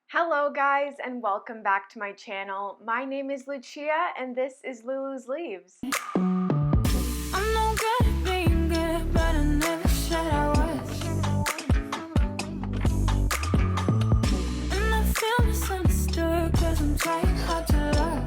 Hello guys and welcome back to my channel. My name is Lucia and this is Lulu's Leaves. I'm no good at being good, but I never said I was. And I feel misunderstood, cause I'm trying hard to love.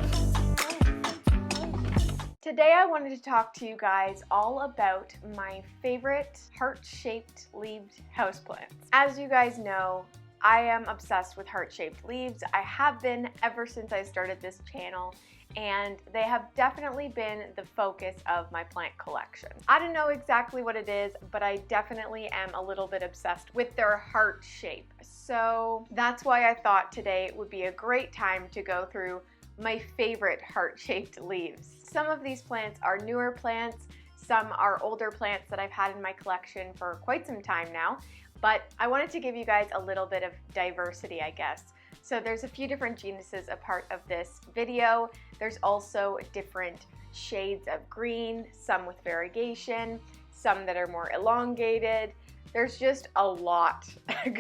Today I wanted to talk to you guys all about my favorite heart-shaped leaved houseplants. As you guys know, I am obsessed with heart-shaped leaves. I have been ever since I started this channel, and they have definitely been the focus of my plant collection. I don't know exactly what it is, but I definitely am a little bit obsessed with their heart shape. So that's why I thought today would be a great time to go through my favorite heart-shaped leaves. Some of these plants are newer plants, some are older plants that I've had in my collection for quite some time now, but I wanted to give you guys a little bit of diversity, I guess. So there's a few different genuses a part of this video. There's also different shades of green, some with variegation, some that are more elongated. There's just a lot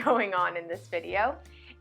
going on in this video,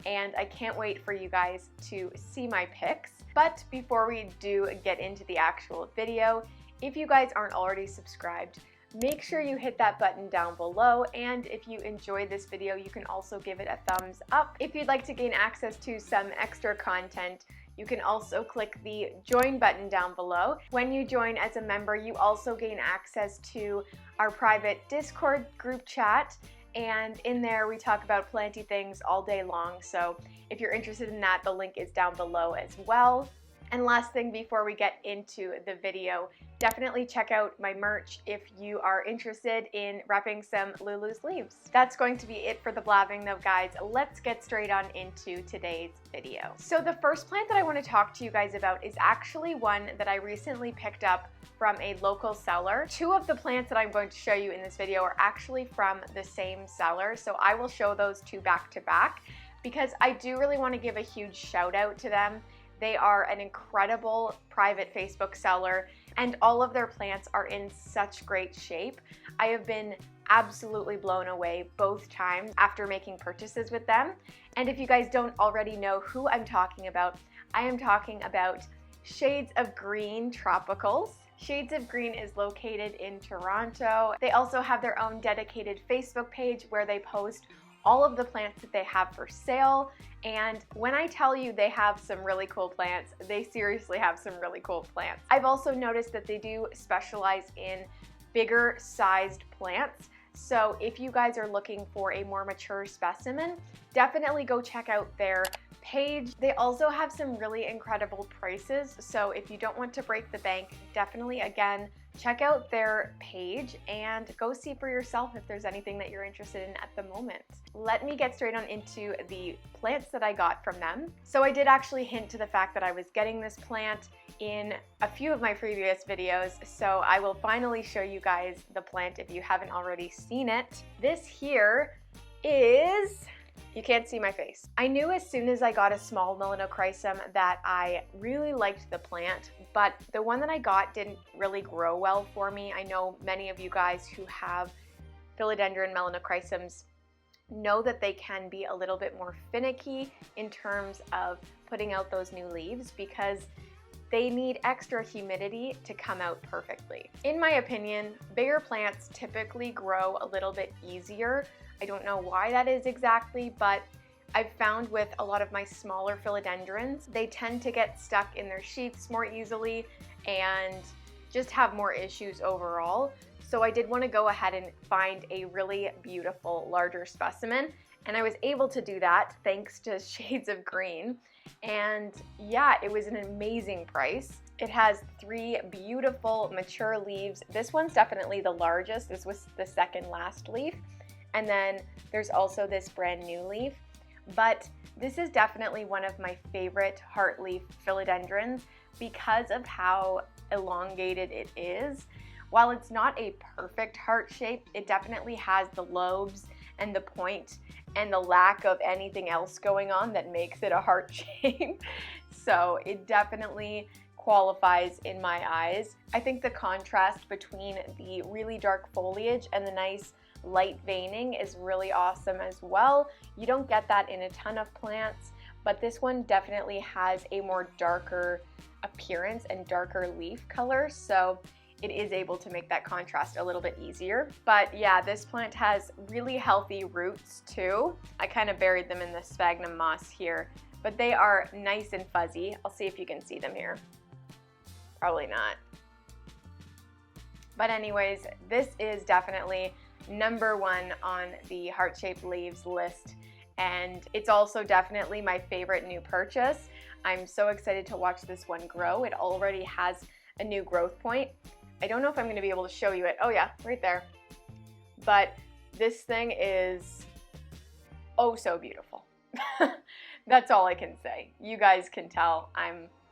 and I can't wait for you guys to see my picks. But before we do get into the actual video, if you guys aren't already subscribed, make sure you hit that button down below, and if you enjoyed this video, you can also give it a thumbs up. If you'd like to gain access to some extra content, you can also click the join button down below. When you join as a member, you also gain access to our private Discord group chat, and in there we talk about planty things all day long. So if you're interested in that, the link is down below as well. And last thing before we get into the video, definitely check out my merch if you are interested in repping some Lulu's Leaves. That's going to be it for the blabbing though, guys. Let's get straight on into today's video. So the first plant that I want to talk to you guys about is actually one that I recently picked up from a local seller. Two of the plants that I'm going to show you in this video are actually from the same seller, so I will show those two back to back because I do really want to give a huge shout out to them. They are an incredible private Facebook seller, and all of their plants are in such great shape. I have been absolutely blown away both times after making purchases with them. And if you guys don't already know who I'm talking about, I am talking about Shades of Green Tropicals. Shades of Green is located in Toronto. They also have their own dedicated Facebook page where they post all of the plants that they have for sale. And when I tell you they have some really cool plants, they seriously have some really cool plants. I've also noticed that they do specialize in bigger sized plants. So if you guys are looking for a more mature specimen, definitely go check out their page. They also have some really incredible prices. So if you don't want to break the bank, definitely again, check out their page and go see for yourself if there's anything that you're interested in at the moment. Let me get straight on into the plants that I got from them. So I did actually hint to the fact that I was getting this plant in a few of my previous videos, so I will finally show you guys the plant if you haven't already seen it. This here is... You can't see my face. I knew as soon as I got a small melanochrysum that I really liked the plant, but the one that I got didn't really grow well for me. I know many of you guys who have Philodendron melanochrysums know that they can be a little bit more finicky in terms of putting out those new leaves because they need extra humidity to come out perfectly. In my opinion, bigger plants typically grow a little bit easier. I don't know why that is exactly, but I've found with a lot of my smaller philodendrons, they tend to get stuck in their sheaths more easily and just have more issues overall. So I did want to go ahead and find a really beautiful larger specimen, and I was able to do that thanks to Shades of Green. And yeah, it was an amazing price. It has 3 beautiful mature leaves. This one's definitely the largest. This was the second last leaf. And then there's also this brand new leaf. But this is definitely one of my favorite heartleaf philodendrons because of how elongated it is. While it's not a perfect heart shape, it definitely has the lobes and the point and the lack of anything else going on that makes it a heart shape. So it definitely qualifies in my eyes. I think the contrast between the really dark foliage and the nice light veining is really awesome as well. You don't get that in a ton of plants, but this one definitely has a more darker appearance and darker leaf color, so it is able to make that contrast a little bit easier. But yeah, this plant has really healthy roots too. I kind of buried them in the sphagnum moss here, but they are nice and fuzzy. I'll see if you can see them here. Probably not. But anyways, this is definitely number one on the heart-shaped leaves list, and it's also definitely my favorite new purchase. I'm so excited to watch this one grow. It already has a new growth point. I don't know if I'm going to be able to show you it. Oh yeah, right there. But this thing is oh so beautiful. That's all I can say. You guys can tell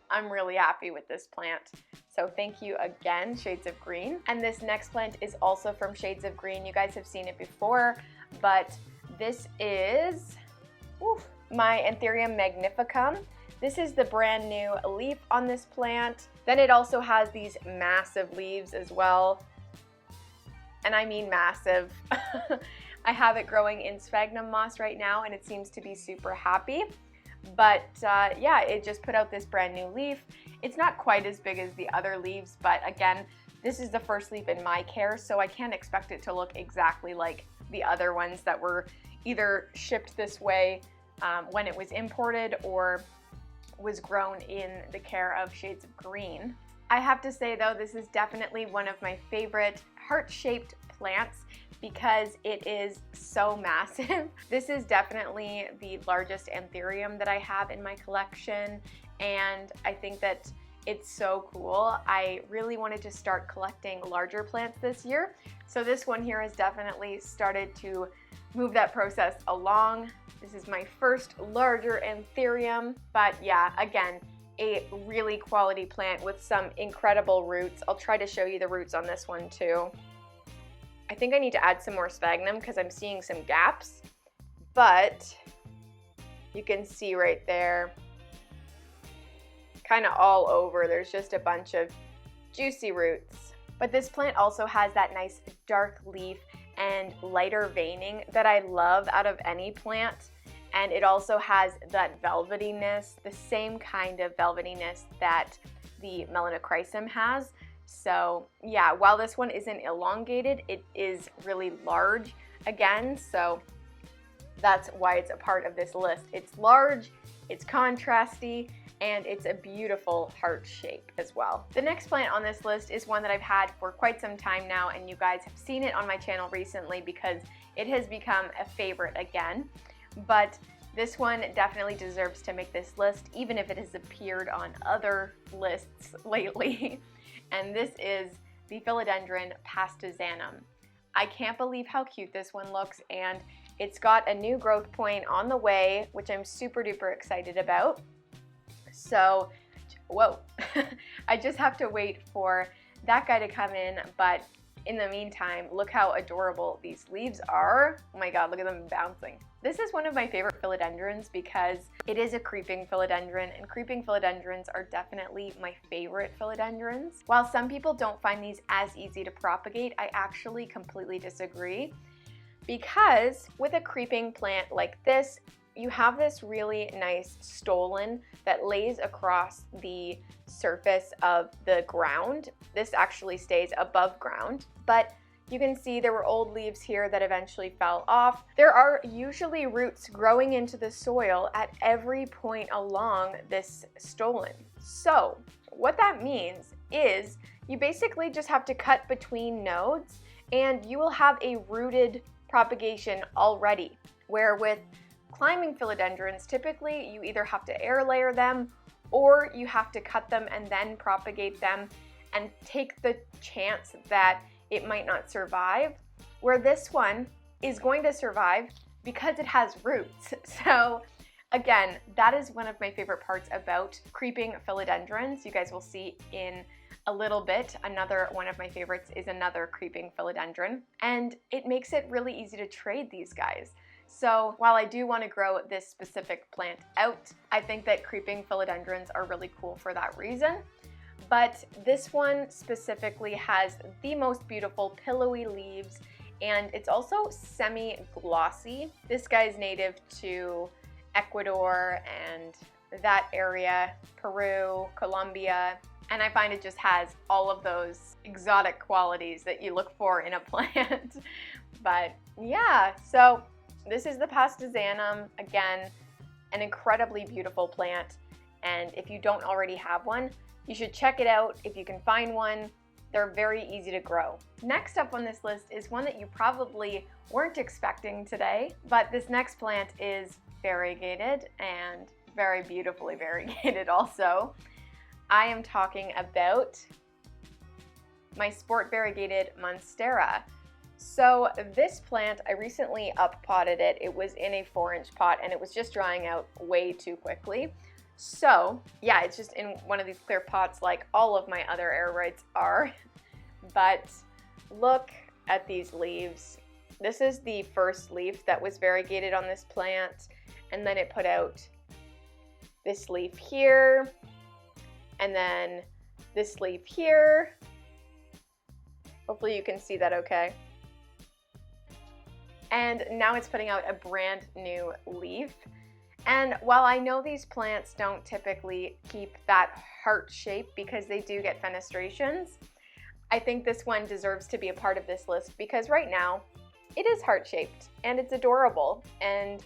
I'm really happy with this plant. So thank you again, Shades of Green. And this next plant is also from Shades of Green. You guys have seen it before, but this is my Anthurium magnificum. This is the brand new leaf on this plant. Then it also has these massive leaves as well. And I mean massive. I have it growing in sphagnum moss right now, and it seems to be super happy. But yeah, it just put out this brand new leaf. It's not quite as big as the other leaves, but again, this is the first leaf in my care, so I can't expect it to look exactly like the other ones that were either shipped this way when it was imported or was grown in the care of Shades of Green. I have to say though, this is definitely one of my favorite heart-shaped plants because it is so massive. This is definitely the largest Anthurium that I have in my collection, and I think that it's so cool. I really wanted to start collecting larger plants this year, so this one here has definitely started to move that process along. This is my first larger Anthurium, but yeah, again, a really quality plant with some incredible roots. I'll try to show you the roots on this one too. I think I need to add some more sphagnum because I'm seeing some gaps, but you can see right there, kind of all over, there's just a bunch of juicy roots. But this plant also has that nice dark leaf and lighter veining that I love out of any plant. And it also has that velvetyness, the same kind of velvetyness that the melanochrysum has. So yeah, while this one isn't elongated, it is really large again, so that's why it's a part of this list. It's large, it's contrasty, and it's a beautiful heart shape as well. The next plant on this list is one that I've had for quite some time now, and you guys have seen it on my channel recently because it has become a favorite again. But this one definitely deserves to make this list, even if it has appeared on other lists lately. And this is the Philodendron xanum. I can't believe how cute this one looks, and it's got a new growth point on the way, which I'm super duper excited about. So, whoa, I just have to wait for that guy to come in, but in the meantime, look how adorable these leaves are. Oh my god, look at them bouncing. This is one of my favorite philodendrons because it is a creeping philodendron, and creeping philodendrons are definitely my favorite philodendrons. While some people don't find these as easy to propagate, I actually completely disagree, because with a creeping plant like this, you have this really nice stolon that lays across the surface of the ground. This actually stays above ground, but you can see there were old leaves here that eventually fell off. There are usually roots growing into the soil at every point along this stolon. So what that means is you basically just have to cut between nodes and you will have a rooted propagation already, where with climbing philodendrons, typically you either have to air layer them or you have to cut them and then propagate them and take the chance that it might not survive, where this one is going to survive because it has roots. So again, that is one of my favorite parts about creeping philodendrons. You guys will see in a little bit, another one of my favorites is another creeping philodendron, and it makes it really easy to trade these guys. So while I do want to grow this specific plant out, I think that creeping philodendrons are really cool for that reason. But this one specifically has the most beautiful pillowy leaves, and it's also semi-glossy. This guy is native to Ecuador and that area, Peru, Colombia, and I find it just has all of those exotic qualities that you look for in a plant. But yeah, so this is the Xanum. Again, an incredibly beautiful plant, and if you don't already have one, you should check it out if you can find one. They're very easy to grow. Next up on this list is one that you probably weren't expecting today, but this next plant is variegated and very beautifully variegated also. I am talking about my sport variegated monstera. So this plant, I recently up-potted it. It was in a 4-inch pot and it was just drying out way too quickly. So yeah, it's just in one of these clear pots like all of my other air rights are. But look at these leaves. This is the first leaf that was variegated on this plant, and then it put out this leaf here, and then this leaf here. Hopefully you can see that okay. And now it's putting out a brand new leaf. And while I know these plants don't typically keep that heart shape because they do get fenestrations, I think this one deserves to be a part of this list because right now it is heart-shaped and it's adorable. And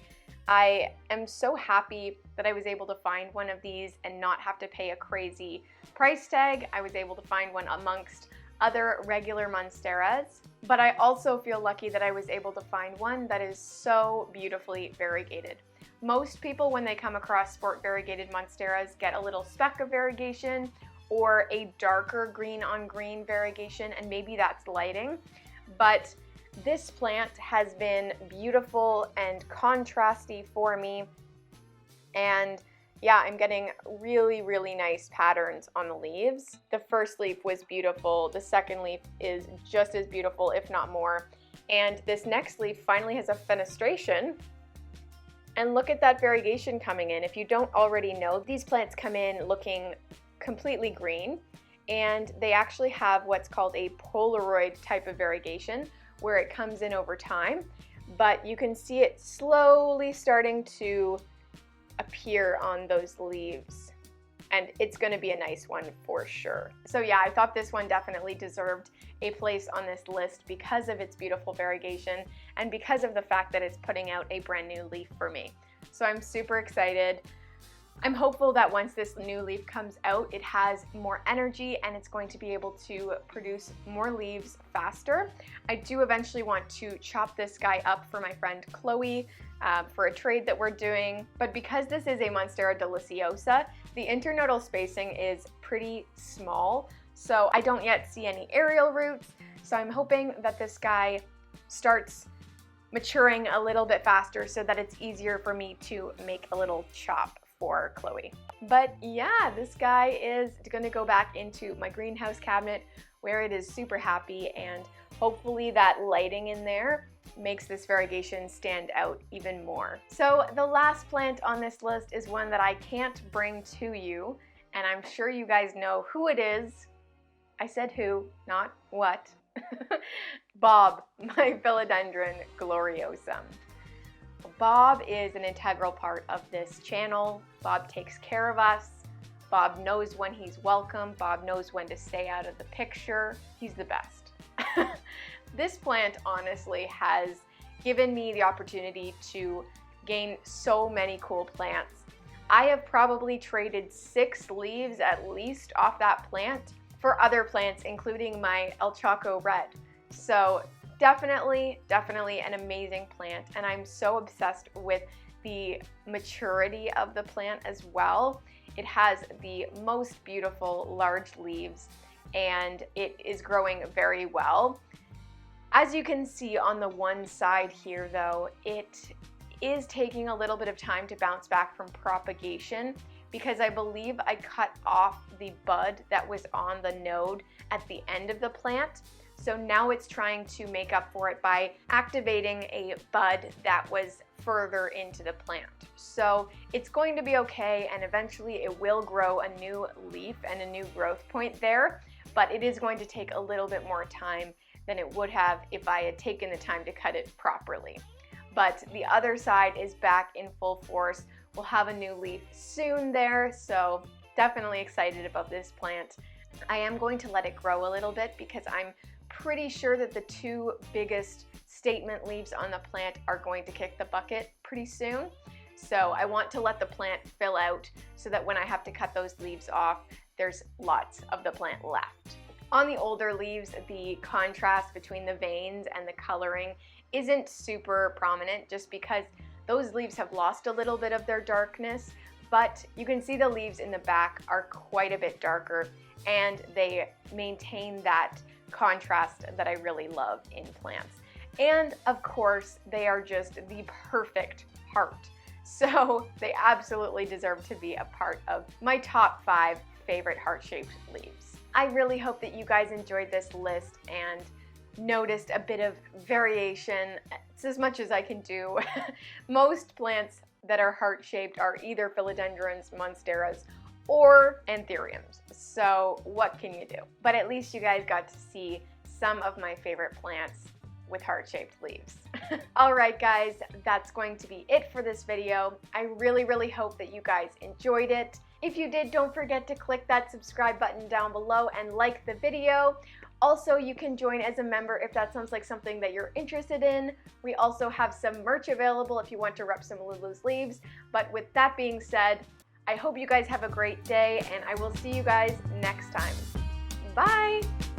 I am so happy that I was able to find one of these and not have to pay a crazy price tag. I was able to find one amongst other regular monsteras, but I also feel lucky that I was able to find one that is so beautifully variegated. Most people, when they come across sport variegated monsteras, get a little speck of variegation or a darker green on green variegation, and maybe that's lighting. But this plant has been beautiful and contrasty for me. And yeah, I'm getting really, really nice patterns on the leaves. The first leaf was beautiful. The second leaf is just as beautiful, if not more. And this next leaf finally has a fenestration. And look at that variegation coming in. If you don't already know, these plants come in looking completely green, and they actually have what's called a Polaroid type of variegation where it comes in over time, but you can see it slowly starting to appear on those leaves, and it's going to be a nice one for sure. So yeah, I thought this one definitely deserved a place on this list because of its beautiful variegation and because of the fact that it's putting out a brand new leaf for me. So I'm super excited. I'm hopeful that once this new leaf comes out, it has more energy and it's going to be able to produce more leaves faster. I do eventually want to chop this guy up for my friend Chloe for a trade that we're doing. But because this is a Monstera deliciosa, the internodal spacing is pretty small. So I don't yet see any aerial roots. So I'm hoping that this guy starts maturing a little bit faster so that it's easier for me to make a little chop for Chloe. But yeah, this guy is gonna go back into my greenhouse cabinet where it is super happy, and hopefully that lighting in there makes this variegation stand out even more. So the last plant on this list is one that I can't bring to you, and I'm sure you guys know who it is. I said who, not what. Bob, my Philodendron gloriosum. Bob is an integral part of this channel. Bob takes care of us. Bob knows when he's welcome. Bob knows when to stay out of the picture. He's the best. This plant honestly has given me the opportunity to gain so many cool plants. I have probably traded 6 leaves at least off that plant for other plants, including my El Chaco Red. So definitely an amazing plant, and I'm so obsessed with the maturity of the plant as well. It has the most beautiful large leaves, and it is growing very well. As you can see on the one side here though, it is taking a little bit of time to bounce back from propagation because I believe I cut off the bud that was on the node at the end of the plant. So now it's trying to make up for it by activating a bud that was further into the plant. So it's going to be okay, and eventually it will grow a new leaf and a new growth point there, but it is going to take a little bit more time than it would have if I had taken the time to cut it properly. But the other side is back in full force we'll have a new leaf soon there, so definitely excited about this plant. I am going to let it grow a little bit because I'm pretty sure that the two biggest statement leaves on the plant are going to kick the bucket pretty soon. So I want to let the plant fill out so that when I have to cut those leaves off, there's lots of the plant left. On the older leaves, the contrast between the veins and the coloring isn't super prominent just because those leaves have lost a little bit of their darkness, but you can see the leaves in the back are quite a bit darker and they maintain that contrast that I really love in plants. And of course, they are just the perfect heart. So they absolutely deserve to be a part of my top 5 favorite heart-shaped leaves. I really hope that you guys enjoyed this list and noticed a bit of variation. It's as much as I can do. Most plants that are heart-shaped are either philodendrons, monsteras, or anthuriums. So what can you do? But at least you guys got to see some of my favorite plants with heart-shaped leaves. Alright guys, that's going to be it for this video. I really hope that you guys enjoyed it. If you did, don't forget to click that subscribe button down below and like the video. Also, you can join as a member if that sounds like something that you're interested in. We also have some merch available if you want to rep some Lulu's leaves. But with that being said, I hope you guys have a great day and I will see you guys next time. Bye!